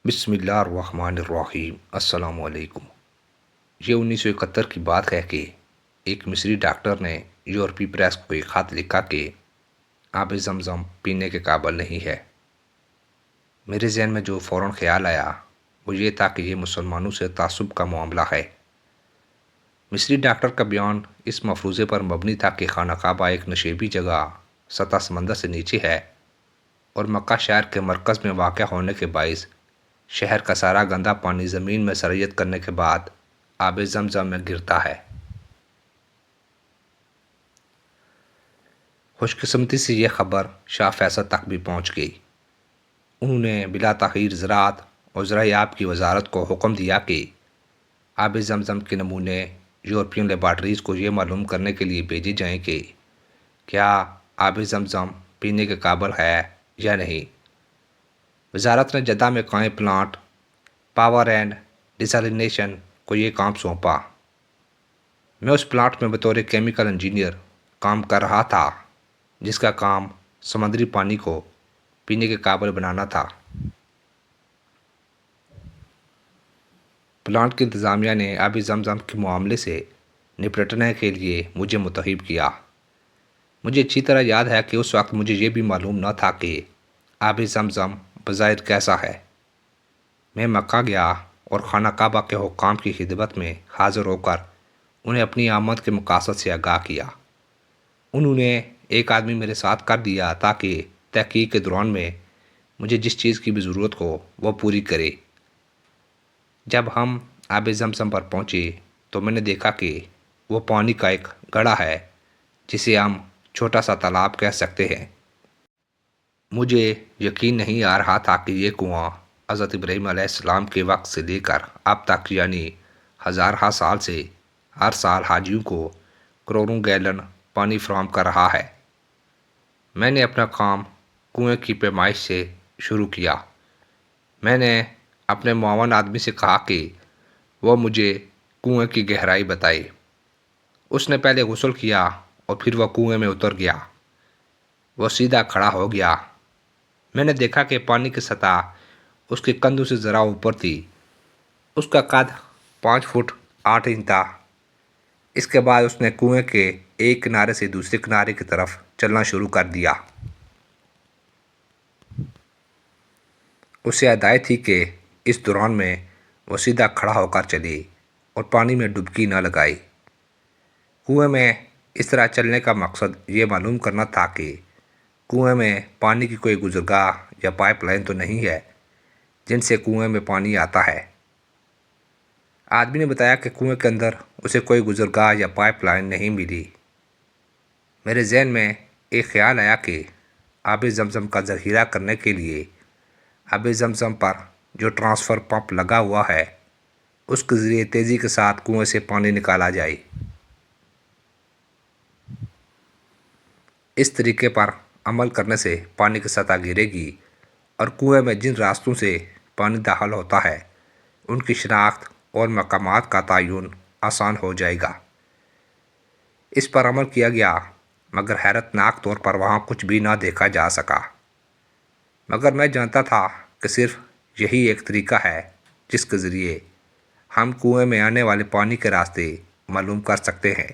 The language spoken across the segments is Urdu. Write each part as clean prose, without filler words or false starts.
بسم اللہ الرحمن الرحیم۔ السلام علیکم۔ یہ 1971 کی بات ہے کہ ایک مصری ڈاکٹر نے یورپی پریس کو ایک خط لکھا کہ آب زمزم پینے کے قابل نہیں ہے۔ میرے ذہن میں جو فوراً خیال آیا وہ یہ تھا کہ یہ مسلمانوں سے تعصب کا معاملہ ہے۔ مصری ڈاکٹر کا بیان اس مفروضے پر مبنی تھا کہ خانہ کعبہ ایک نشیبی جگہ سطح سمندر سے نیچے ہے اور مکہ شہر کے مرکز میں واقع ہونے کے باعث شہر کا سارا گندا پانی زمین میں سرایت کرنے کے بعد آب زمزم میں گرتا ہے۔ خوش قسمتی سے یہ خبر شاہ فیصل تک بھی پہنچ گئی۔ انہوں نے بلا تاخیر زراعت اور زرعی آب کی وزارت کو حکم دیا کہ آب زمزم کے نمونے یورپین لیبارٹریز کو یہ معلوم کرنے کے لیے بھیجے جائیں کہ کیا آب زمزم پینے کے قابل ہے یا نہیں۔ وزارت نے جدہ میں قائم پلانٹ پاور اینڈ ڈیسالینیشن کو یہ کام سونپا۔ میں اس پلانٹ میں بطور کیمیکل انجینئر کام کر رہا تھا جس کا کام سمندری پانی کو پینے کے قابل بنانا تھا۔ پلانٹ کی انتظامیہ نے آب زمزم کے معاملے سے نپٹنے کے لیے مجھے منتخب کیا۔ مجھے اچھی طرح یاد ہے کہ اس وقت مجھے یہ بھی معلوم نہ تھا کہ آب زمزم بظاہر کیسا ہے۔ میں مکہ گیا اور خانہ کعبہ کے حکام کی خدمت میں حاضر ہو کر انہیں اپنی آمد کے مقاصد سے آگاہ کیا۔ انہوں نے ایک آدمی میرے ساتھ کر دیا تاکہ تحقیق کے دوران میں مجھے جس چیز کی بھی ضرورت ہو وہ پوری کرے۔ جب ہم آب زمزم پر پہنچے تو میں نے دیکھا کہ وہ پانی کا ایک گڑھا ہے جسے ہم چھوٹا سا تالاب کہہ سکتے ہیں۔ مجھے یقین نہیں آ رہا تھا کہ یہ کنواں حضرت ابراہیم علیہ السلام کے وقت سے لے کر اب تک یعنی ہزارہ سال سے ہر سال حاجیوں کو کروڑوں گیلن پانی فراہم کر رہا ہے۔ میں نے اپنا کام کنویں کی پیمائش سے شروع کیا۔ میں نے اپنے معاون آدمی سے کہا کہ وہ مجھے کنویں کی گہرائی بتائے۔ اس نے پہلے غسل کیا اور پھر وہ کنویں میں اتر گیا۔ وہ سیدھا کھڑا ہو گیا۔ میں نے دیکھا کہ پانی کی سطح اس کے کندھوں سے ذرا اوپر تھی۔ اس کا قد 5 فٹ 8 انچ تھا۔ اس کے بعد اس نے کنویں کے ایک کنارے سے دوسرے کنارے کی طرف چلنا شروع کر دیا۔ اسے ہدایت تھی کہ اس دوران میں وہ سیدھا کھڑا ہو کر چلے اور پانی میں ڈبکی نہ لگائے۔ کنویں میں اس طرح چلنے کا مقصد یہ معلوم کرنا تھا کہ کنویں میں پانی کی کوئی گزرگاہ یا پائپ لائن تو نہیں ہے جن سے کنویں میں پانی آتا ہے۔ آدمی نے بتایا کہ کنویں کے اندر اسے کوئی گزرگاہ یا پائپ لائن نہیں ملی۔ میرے ذہن میں ایک خیال آیا کہ آب زمزم کا ذخیرہ کرنے کے لیے آب زمزم پر جو ٹرانسفر پمپ لگا ہوا ہے اس کے ذریعے تیزی کے ساتھ کنویں سے پانی نکالا جائے۔ اس طریقے پر عمل کرنے سے پانی کی سطح گرے گی اور کنویں میں جن راستوں سے پانی داخل ہوتا ہے ان کی شناخت اور مقامات کا تعین آسان ہو جائے گا۔ اس پر عمل کیا گیا مگر حیرت ناک طور پر وہاں کچھ بھی نہ دیکھا جا سکا۔ مگر میں جانتا تھا کہ صرف یہی ایک طریقہ ہے جس کے ذریعے ہم کنویں میں آنے والے پانی کے راستے معلوم کر سکتے ہیں۔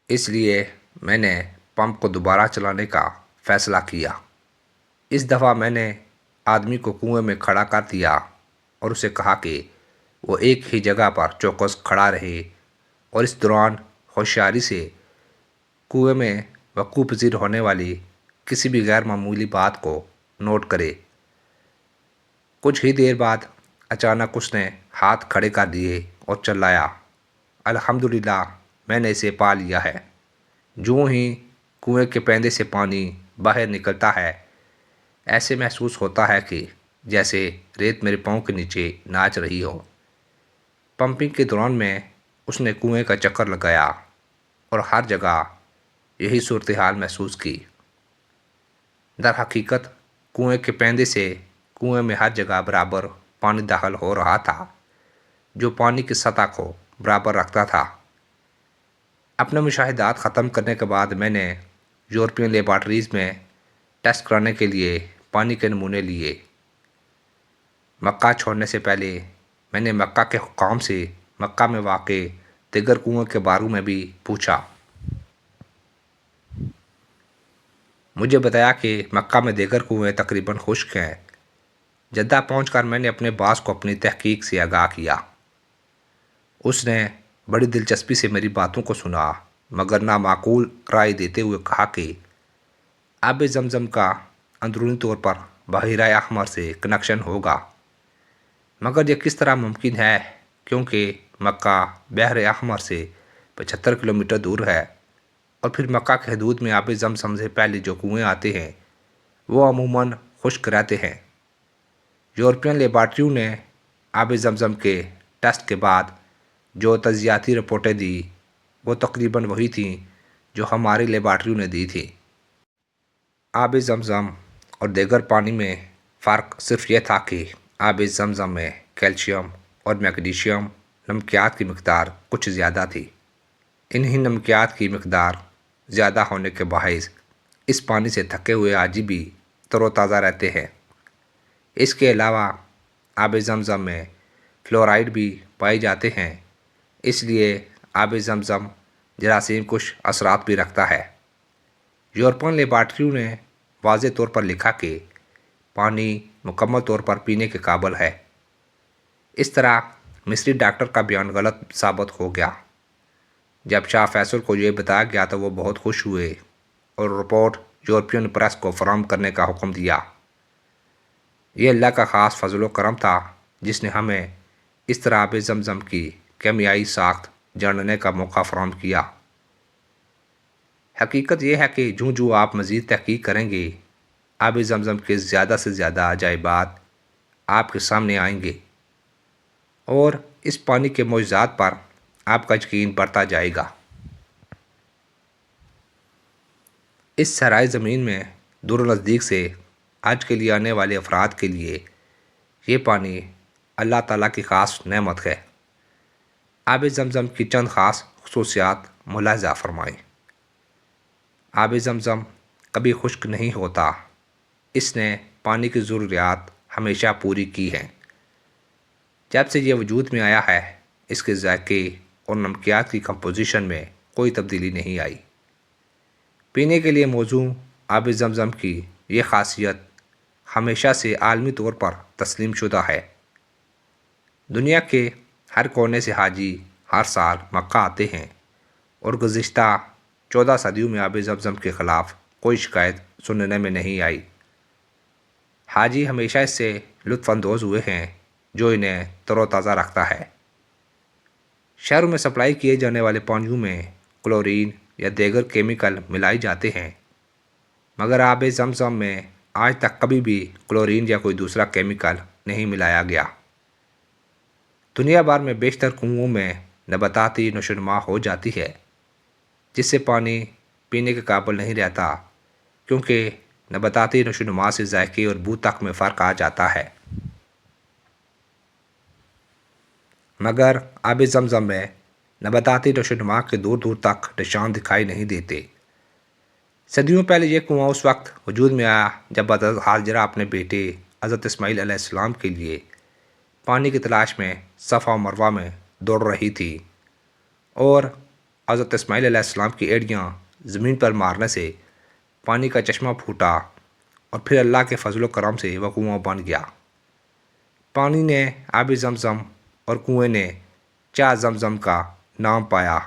اس لیے میں نے پمپ کو دوبارہ چلانے کا فیصلہ کیا۔ اس دفعہ میں نے آدمی کو کنویں میں کھڑا کر دیا اور اسے کہا کہ وہ ایک ہی جگہ پر چوکس کھڑا رہے اور اس دوران ہوشیاری سے کنویں میں وقوع پذیر ہونے والی کسی بھی غیر معمولی بات کو نوٹ کرے۔ کچھ ہی دیر بعد اچانک اس نے ہاتھ کھڑے کر دیے اور چلایا، الحمدللہ میں نے اسے پا لیا ہے۔ جوں ہی کنویں کے پیندے سے پانی باہر نکلتا ہے ایسے محسوس ہوتا ہے کہ جیسے ریت میرے پاؤں کے نیچے ناچ رہی ہو۔ پمپنگ کے دوران میں اس نے کنویں کا چکر لگایا اور ہر جگہ یہی صورتحال محسوس کی۔ در حقیقت کنویں کے پیندے سے کنویں میں ہر جگہ برابر پانی داخل ہو رہا تھا جو پانی کی سطح کو برابر رکھتا تھا۔ اپنے مشاہدات ختم کرنے کے بعد میں نے یورپین لیبارٹریز میں ٹیسٹ کرانے کے لیے پانی کے نمونے لیے۔ مکہ چھوڑنے سے پہلے میں نے مکہ کے حکام سے مکہ میں واقع دیگر کنویں کے بارے میں بھی پوچھا۔ مجھے بتایا کہ مکہ میں دیگر کنویں تقریباً خشک ہیں۔ جدہ پہنچ کر میں نے اپنے باس کو اپنی تحقیق سے آگاہ کیا۔ اس نے بڑی دلچسپی سے میری باتوں کو سنا، مگر نامعقول رائے دیتے ہوئے کہا کہ آب زمزم کا اندرونی طور پر بحیرہ احمر سے کنکشن ہوگا، مگر یہ کس طرح ممکن ہے، کیونکہ مکہ بحر احمر سے 75 کلومیٹر دور ہے، اور پھر مکہ کے حدود میں آب زمزم سے پہلے جو کنویں آتے ہیں وہ عموماً خشک رہتے ہیں۔ یورپین لیبارٹریوں نے آب زمزم کے ٹیسٹ کے بعد جو تجزیاتی رپورٹیں دی وہ تقریباً وہی تھیں جو ہماری لیبارٹریوں نے دی تھی۔ آب زمزم اور دیگر پانی میں فرق صرف یہ تھا کہ آب زمزم میں کیلشیم اور میگنیشیم نمکیات کی مقدار کچھ زیادہ تھی۔ انہی نمکیات کی مقدار زیادہ ہونے کے باعث اس پانی سے تھکے ہوئے حاجی بھی تر و تازہ رہتے ہیں۔ اس کے علاوہ آب زمزم میں فلورائڈ بھی پائے جاتے ہیں، اس لیے آب زمزم جراثیم کش اثرات بھی رکھتا ہے۔ یورپین لیبارٹریوں نے واضح طور پر لکھا کہ پانی مکمل طور پر پینے کے قابل ہے۔ اس طرح مصری ڈاکٹر کا بیان غلط ثابت ہو گیا۔ جب شاہ فیصل کو یہ بتایا گیا تو وہ بہت خوش ہوئے اور رپورٹ یورپین پریس کو فراہم کرنے کا حکم دیا۔ یہ اللہ کا خاص فضل و کرم تھا جس نے ہمیں اس طرح آب زمزم کی کیمیائی ساخت جاننے کا موقع فراہم کیا۔ حقیقت یہ ہے کہ جو آپ مزید تحقیق کریں گے، آب زمزم کے زیادہ سے زیادہ عجائبات آپ کے سامنے آئیں گے، اور اس پانی کے معجزات پر آپ کا یقین بڑھتا جائے گا۔ اس صحرائی زمین میں دور و نزدیک سے حج کے لیے آنے والے افراد کے لیے یہ پانی اللہ تعالیٰ کی خاص نعمت ہے۔ آب زمزم کی چند خاص خصوصیات ملاحظہ فرمائیں۔ آب زمزم کبھی خشک نہیں ہوتا۔ اس نے پانی کی ضروریات ہمیشہ پوری کی ہیں۔ جب سے یہ وجود میں آیا ہے، اس کے ذائقے اور نمکیات کی کمپوزیشن میں کوئی تبدیلی نہیں آئی۔ پینے کے لیے موزوں آب زمزم کی یہ خاصیت ہمیشہ سے عالمی طور پر تسلیم شدہ ہے۔ دنیا کے ہر کونے سے حاجی ہر سال مکہ آتے ہیں، اور گزشتہ 14 صدیوں میں آب زمزم کے خلاف کوئی شکایت سننے میں نہیں آئی۔ حاجی ہمیشہ اس سے لطف اندوز ہوئے ہیں جو انہیں تر و تازہ رکھتا ہے۔ شہروں میں سپلائی کیے جانے والے پانیوں میں کلورین یا دیگر کیمیکل ملائے جاتے ہیں، مگر آب زمزم میں آج تک کبھی بھی کلورین یا کوئی دوسرا کیمیکل نہیں ملایا گیا۔ دنیا بھر میں بیشتر کنوؤں میں نباتاتی نشوونما ہو جاتی ہے، جس سے پانی پینے کے قابل نہیں رہتا، کیونکہ نباتاتی نشوونما سے ذائقے اور بو تک میں فرق آ جاتا ہے۔ مگر آب زمزم میں نباتاتی نشوونما کے دور دور تک نشان دکھائی نہیں دیتے۔ صدیوں پہلے یہ کنواں اس وقت وجود میں آیا جب حضرت ہاجرہ اپنے بیٹے حضرت اسماعیل علیہ السلام کے لیے پانی کی تلاش میں صفا و مروہ میں دوڑ رہی تھی، اور حضرت اسماعیل علیہ السلام کی ایڑیاں زمین پر مارنے سے پانی کا چشمہ پھوٹا، اور پھر اللہ کے فضل و کرم سے وہ کنواں بن گیا۔ پانی نے آب زمزم اور کنویں نے چاہ زمزم کا نام پایا۔